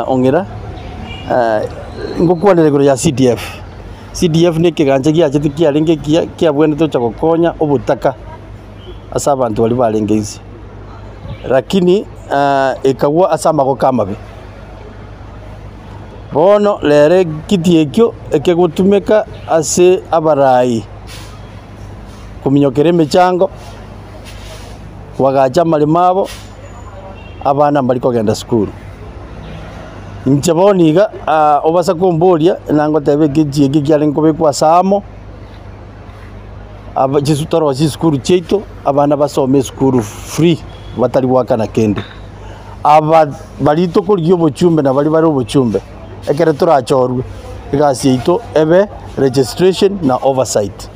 ongera ngokwanire kuri ya CDF ni kiganja gia chiti kia ringe kia bwene to chakokonya obutaka asa abantu bali balengezi lakini ikagwa asa magokambe bono lere kitiekyo ekegutumeka ase abarai kuminyokere mechango wagacha malimabo abana bali kogenda school Nchaboniga obasa kumbolia nango tebe giji gigyale nkobe kwa samo aba jisutoro school cheito abana basome school free batali waka na kende aba balito kulyo bochumbe na bali bari bochumbe ekere turachorwe igasi ito ebe registration na oversight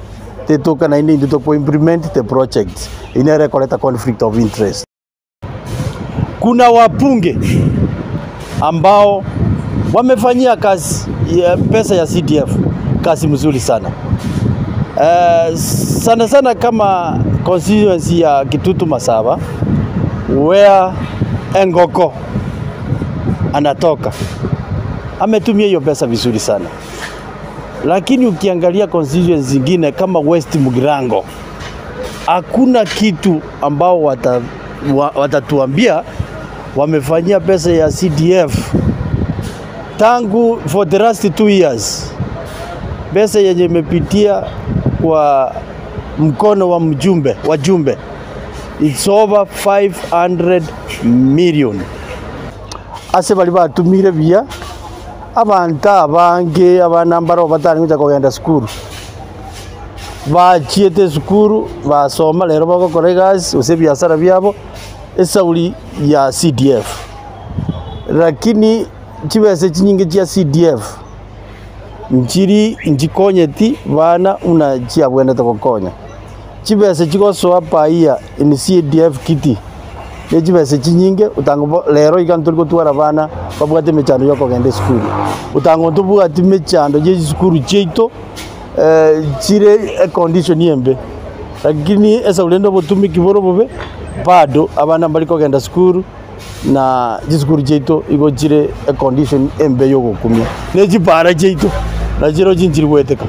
tetoka na indi to implement the project inere koleta conflict of interest. Kuna wapunge ambao wamefanyia kazi ya pesa ya CDF kazi mzuri sana. Sana kama constituency ya Kitutu Masaba where Engoko anatoka ametumia hiyo pesa vizuri sana, lakini ukiangalia constituency zingine kama West Mugirango hakuna kitu ambao watatuambia wamefanyia pesa ya CDF tangu for the last 2 years. Pesa yenye imepitia kwa mkono wa wajumbe it's over 500 million. Ase bali batumire bia abanta bange abanambaro batari ngja kogenda school bachiete school basoma lero bagokora gas ose biasara byabo esauli ya CDF, lakini chibese chinyinge chia CDF nchiri njikonyeti bana una chia bwenda tokokonya chibese chikoso hapa iya ni CDF kiti ne chibese chinyinge utango lero ikantu gotwara bana babwate mechando yoko gende school utango tubwate mechando je school cheito chire condition yembe, lakini esa ulendo botumiki boro bobe bado abana bali kogenda school na jisukuru cheito igo chire condition embe yogo kumya ne jipara cheito na jiro jinjiri weteka.